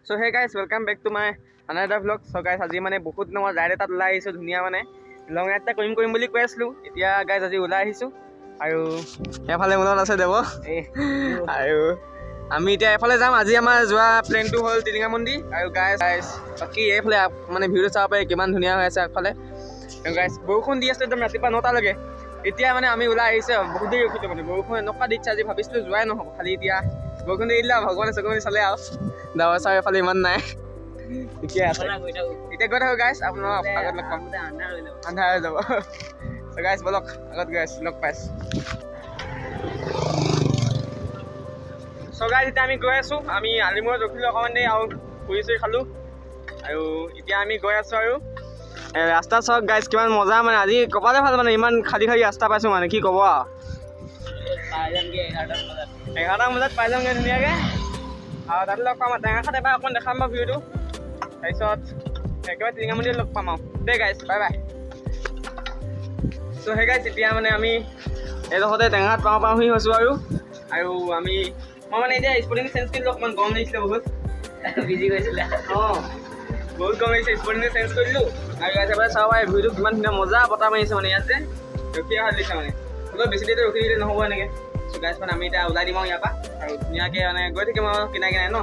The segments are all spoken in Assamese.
So hey guys, welcome back to my another vlog. So guys, আজি মানে বহুত দিনৰ ৰাইড এটাত ওলাই আহিছোঁ ধুনীয়া মানে লং ৰাইড এটা কৰিম বুলি কৈ আছিলোঁ। এতিয়া গাইজ আজি ওলাই আহিছোঁ আৰু এফালে মনত আছে দেৱ আৰু আমি এতিয়া এফালে যাম। আজি আমাৰ যোৱা প্লেনটো হ'ল টিলিঙা মন্দিৰ আৰু গাইজ বাকী এইফালে মানে ভিউটো চাব পাৰি কিমান ধুনীয়া হৈ আছে আগফালে। গাইজ বৰষুণ দি আছে একদম ৰাতিপুৱা 9টালৈকে। এতিয়া মানে আমি ওলাই আহিছে বহুত দেৰি ৰখিলোঁ মানে বৰষুণ এনেকুৱা দিছে আজি ভাবিছিলোঁ যোৱাই নহ'ব, খালি এতিয়া বৰষুণ দি দিলে ভগৱানে চগৱানে চালে আৰু ডাৱৰ চাৰ এফালে ইমান নাই। ঠিকে আছে, এতিয়া গৈ থাকোঁ গাইজ, আপোনাৰ আগত লগ পাম, আন্ধাৰ হৈ যাব। গাইজ বলক আগত গাইজ লগ পাইছোঁ। গাইজ এতিয়া আমি গৈ আছোঁ, আমি আলিমূৰত ৰখিলোঁ অকণমান দেৰি আৰু ফুৰি চুৰি খালোঁ আৰু এতিয়া আমি গৈ আছোঁ আৰু ৰাস্তা চাওক গাইজ কিমান মজা মানে আজি কপালে ভাল মানে ইমান খালী খালী ৰাস্তা পাইছোঁ মানে কি ক'ব আৰু 11টামান বজাত পাই যামগৈ ধুনীয়াকৈ আৰু তাতে লগ পাম আৰু টেঙাখাত এবাৰ অকণমান দেখাম বাৰু ভিউটো, তাৰপিছত একেবাৰে টিলিঙা মন্দিৰত লগ পাম আৰু দেই গাইজ, বাই বাই। চ' সেই গাইজ এতিয়া মানে আমি এইডোখৰতে টেঙাখাত পাওঁহি হৈছোঁ আৰু মই মানে এতিয়া স্পৰ্টিংটো চেঞ্জ কৰিলোঁ, অকণমান গৰম লাগিছিলে বহুত ভিজি গৈছিলে বহুত গৰম লাগিছে, স্পৰ্টিংটো চেঞ্জ কৰিলোঁ আৰু গাইজ এবাৰ চাব পাৰে ভিউটো কিমান ধুনীয়া মজা বতাহ মাৰিছে মানে ইয়াত যে ৰখি অহা দিছে মানে অলপ বেছি দেৰিতে ৰখি দিলে নহ'ব এনেকৈ। চ' গাইজ মানে আমি এতিয়া ওলাই দিম আৰু ইয়াৰ পৰা আৰু ধুনীয়াকৈ মানে গৈ থাকিম আৰু কিনাই কিনাই ন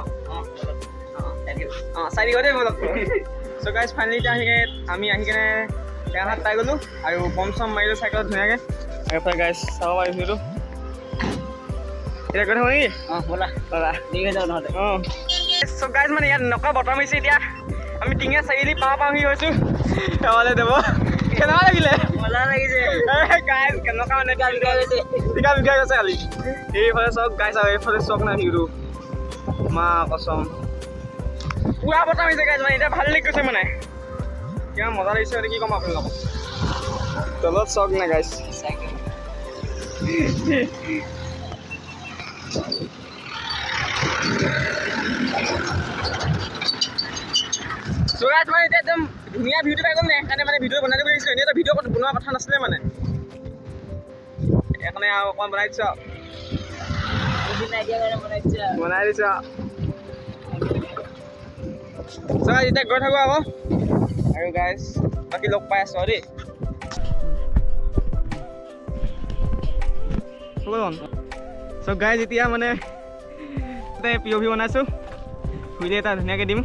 চাই দিব দেই বলক। চ' গাইজ ফাইনেলি এতিয়া আমি আহি কিনে টেঙাখাত পাই গ'লোঁ আৰু বম চম মাৰিলোঁ চাইকেলত ধুনীয়াকৈ এফালে গাইজ চাব পাৰি ভিউটো। এতিয়া গৈ থাকোঁ নেকি? ব'লা নহ'লে চ' গাইজ মানে ইয়াত এনেকুৱা বতৰ মাৰিছে এতিয়া আমি টিঙা চাৰিআলি পাওঁহি হৈছোঁ। সেৱালে দেৱ কেনেকুৱা লাগিলে? মজা লাগিছে গাইজ, কেনেকুৱা মানে টিকা বিকাই গৈছে খালি। এইফালে চাওক গাইজ আৰু এইফালে চাওক না ভিউটো মা কচম পুৰা বতাহ মাৰিছে গাইজ, মানে এতিয়া ভাল লাগি গৈছে মানে কিমান মজা লাগিছে মানে কি ক'ম আপোনালোকক। তলত চাওক না গাইজ চৌৰাত মানে এতিয়া একদম ধুনীয়া ভিডিঅ' পাই গ'ল নে, সেইকাৰণে মানে ভিডিঅ' বনাই দিব লাগিছিলে। এনেইতো ভিডিঅ' বনোৱা কথা নাছিলে মানে সেইকাৰণে আৰু অকণমান বনাই দিছোঁ বনাই দিছোঁ চৌৰাত এতিয়া গৈ থাকোঁ আকৌ আৰু গাইজ বাকী লগ পাই আছোঁ আৰু দেই। চ' গাইজ এতিয়া মানে POV বনাইছোঁ, ভিডিঅ' এটা ধুনীয়াকৈ দিম।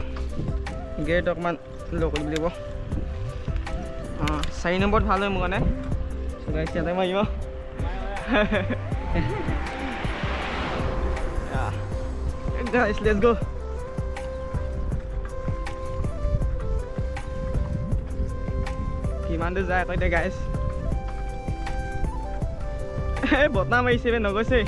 গেট অকণমান ল' কৰিব লাগিব 4 নম্বৰত ভাল হয় মোৰ কাৰণে। চ' গাইজ ইয়াতে মাৰিব গাইজ লেটছ গ'। কিমান দূৰ যায় আকৌ এতিয়া গাইজ বতাহ মাৰিছে নগৈছে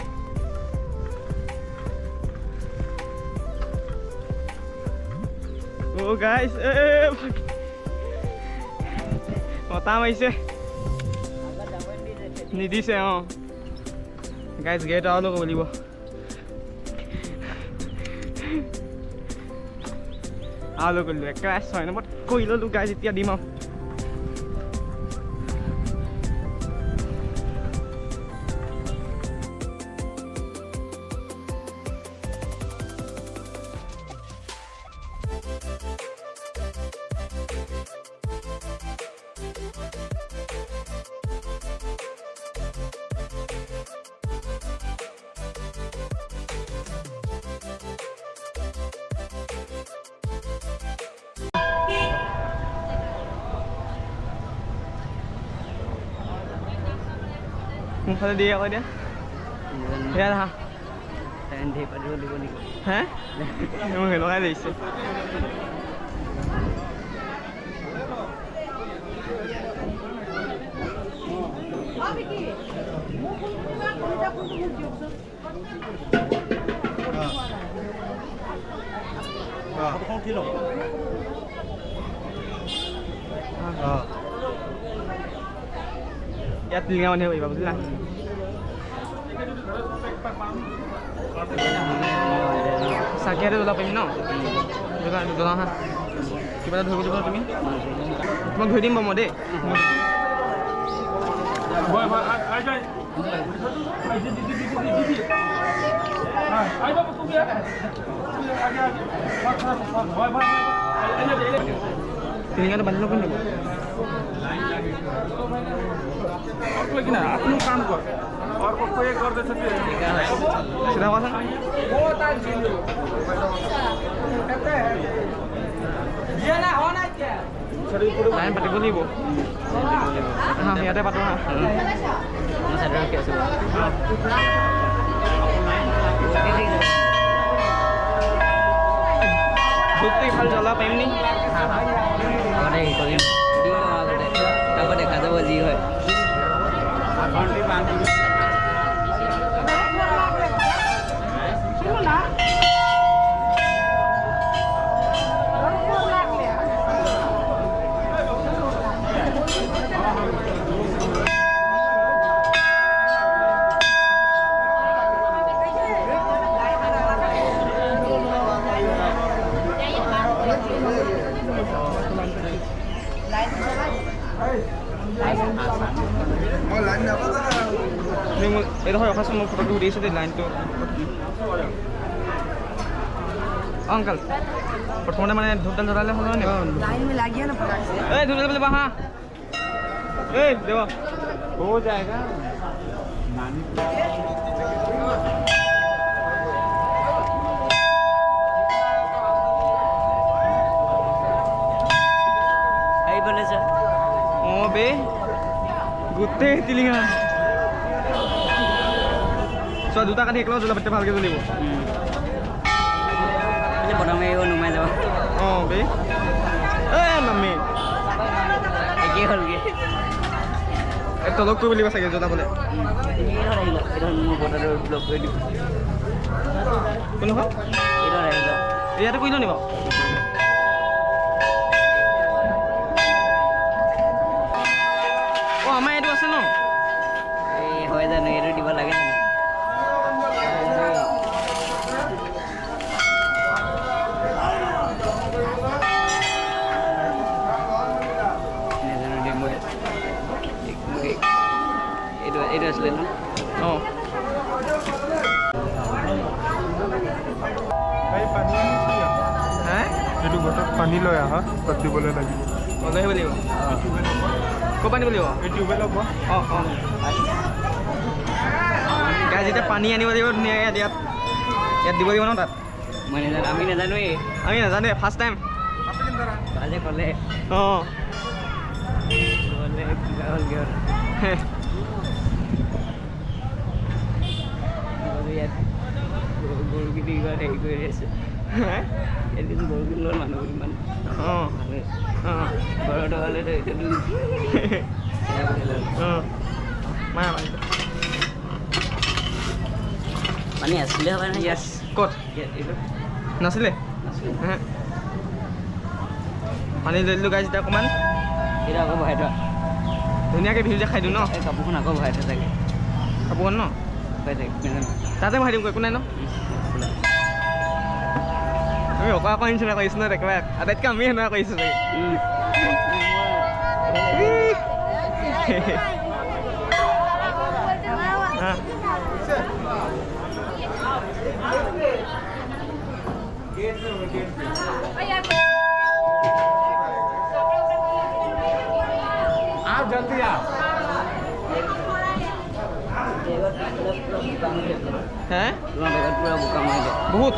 গাইজ বতাহ মাৰিছে নিদিছে গাইজ গেট আৰু ল'ব লাগিব। আৰু কৰিলোঁ একেবাৰে 6 নম্বৰত কৰি ল'লোঁ গাইজ, এতিয়া দিম আৰু মোৰফালে দিয়ে আকৌ এতিয়া সেয়া দেখা হে মোক সেনেকুৱাই লাগিছে। ইয়াত টিলিঙা মানুহ পাৰিবা বুজিলা। চাকিয়াতে জ্বলাব পাৰিম ন? জ্বলাওঁ হা, কিবা এটা ধৰিব দিব তুমি, তোমাক ধৰি দিম বাৰু মই দেই। टिलिंगाটো বান্ধি ল'ব নেকি और कोई ना अपनो काम कर और कोई कर दे सकते सीधा কথা লাইন পাতিব লাগিব ইয়াতে পাতো হা ধূপটো ইফালে জ্বলাব পাৰিম নি আগতে হেৰি কৰিম আকৌ দেখা যাব যি হয় এইটো হয় ৰখাচোন মই ফটোটো উঠিছোঁ দেই লাইনটো অংকল প্ৰথমতে মানে ধূপদান জ্বলালে হ'ল নে এই ধূপ জ্বলাবলৈ বা হা এই দেৱ हो जाएगा অঁ বে গোটেই টিলিঙা চোৱা দুটা কাটি একেলগে জ্বলাব ভালকৈ জ্বলিব প্ৰথমে নুমাই যাব অঁ বে এই নামি একেই হ'লগৈ তলক কৰিব লাগিব চাগে জ্বলাবলৈ মোৰ বটাৰটো ব্লক কৰি দিব কোন হয় ইয়াতে কৰিলোঁ নি বাৰু অঁ আমাৰ এইটো আছে ন এই হয় জানো এইটো দিব লাগে জানো এইটো আছিলে ন অঁ হে এইটো বটত পানী লৈ আহা পাতিবলৈ লাগিব লৈ আহিব লাগিব ক'ৰ পানী লাগিব এই টিউবৱেলৰ পৰা অঁ অঁ গাই যেতিয়া পানী আনিব লাগিব ধুনীয়াকৈ ইয়াত দিব লাগিব ন তাত মই নাজানো আমি নাজানোৱেই আমি নাজানো ফাৰ্ষ্ট টাইম আজি ক'লে অঁ কিবা হ'লগৈ ইয়াত গৰুকেইটি কিবা হেৰি কৰি আছে এদিন গৰুকেইটি লগত মানুহ ইমান অঁ অঁ ঘৰতো হ'লে অঁ মায়া পানী আছিলে হ'ব নহয় ইয়াত ক'ত এইটো নাছিলে নাছিলে পানী লৈ দিলোঁ গাই যেতিয়া অকণমান এইটো আকৌ ভৰাই থোৱা ধুনীয়াকৈ বিহু যে খাই দিওঁ ন এই কাপোৰখন আকৌ ভৰাই থোৱা থাকে কাপোৰখন ন ভৰাই থাকে নাজানো তাতে ভৰাই দিম একো নাই ন আমি অকৰা নিচিনা কৰিছোঁ ন একেবাৰে আটাইতকৈ আমি সেনেকুৱা কৰিছোঁ চাগে आप जल्दी आओ হে তোমাৰ বেগত পূৰা বোকা মাৰি দিয়ে বহুত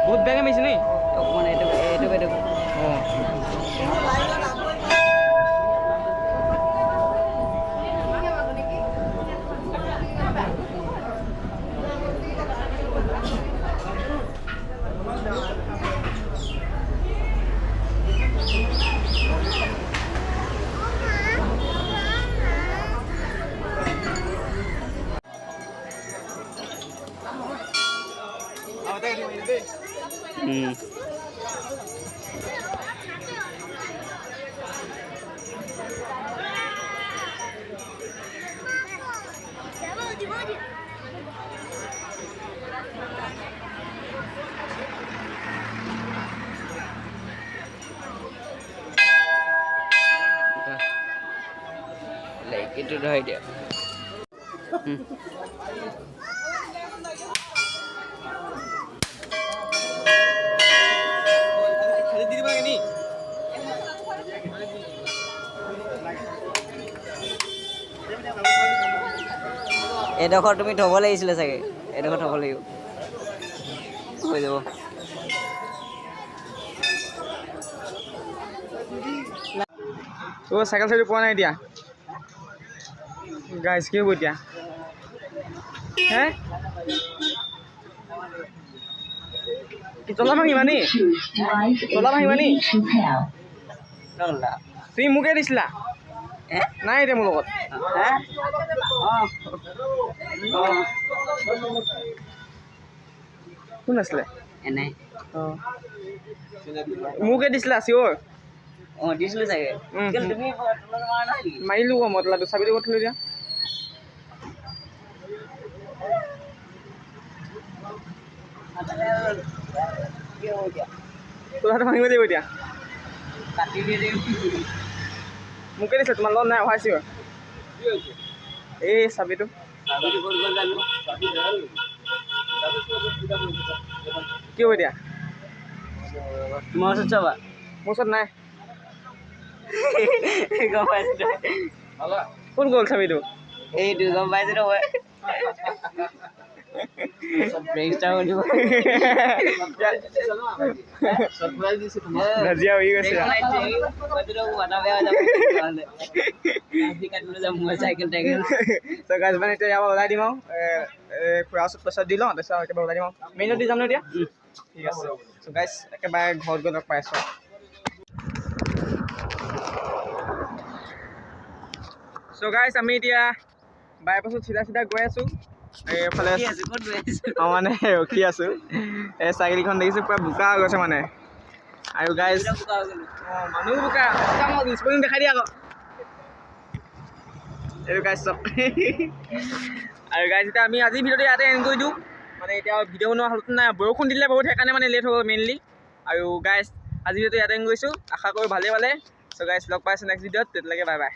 বহুত বেগে মাৰিছে নি অকণমান এইটো অঁ Like itu dah dia. এইডোখৰ তুমি থ'ব লাগিছিলে চাগে এইডোখৰ থ'ব লাগিব হৈ যাব চাইকেল চাইকেল পোৱা নাই এতিয়া গাইজ কি হ'ব এতিয়া হে কি তলা ভাঙিবা নি তুমি মোকে দিছিলা নাই এতিয়া মোৰ লগত কোন আছিলে এনেই অঁ মোকে দিছিলা চিয়'ৰ অঁ দিছিলোঁ চাগে তুমি মাৰিলোঁ আকৌ মই তলাটো চাবিটো ক'ত থলোঁ এতিয়া তোলাটো ভাঙিব লাগিব এতিয়া কাটি দিয়ে মোকে দিছে তোমাৰ লগত নাই অহাইছি এই চাবিটো কি হ'ব এতিয়া তোমাৰ ওচৰত চাবা মোৰ ওচৰত নাই গম পাইছোঁ কোন গ'ল চাবিটো এইটো গম পাইছোঁ তো মই ব্ৰেকষ্টাৰ কৰিব নাজিয়া হৈ গৈছে মই চাইকেল টাইকেল তো গাইজ মানে এতিয়া ইয়াৰ পৰা ওলাই দিম আৰু খুৰা ওচৰত পইচা দি লওঁ তাৰপিছত একেবাৰে ওলাই দিম আৰু মেইনত দি যাম ন এতিয়া ঠিক আছে চ' গাইজ একেবাৰে ঘৰত গৈ লগ পাই আছোঁ চ' গাইজ আমি এতিয়া বাইপাছত চিধা চিধা গৈ আছোঁ এইফালে মানে ৰখি আছোঁ এই চাইকেলখন দেখিছোঁ পূৰা বোকা হৈ গৈছে মানে আৰু গাইজ মানুহ বোকা স্পৰ্টিং দেখাই দিয়া আকৌ এইটো গাইজ চব আৰু গাইজ এতিয়া আমি আজিৰ ভিডিঅ'টো ইয়াতে এণ্ড কৰি দিওঁ মানে এতিয়া ভিডিঅ' বনোৱা হালতো নাই বৰষুণ দিলে বহুত সেইকাৰণে মানে লেট হৈ গ'ল মেইনলি আৰু গাইজ আজিৰ ভিডিঅ'টো ইয়াতে এণ্ড কৰিছোঁ আশা কৰোঁ ভালে চ' গাইজ লগ পাইছোঁ নেক্সট ভিডিঅ'ত তেতিয়ালৈকে বাই বাই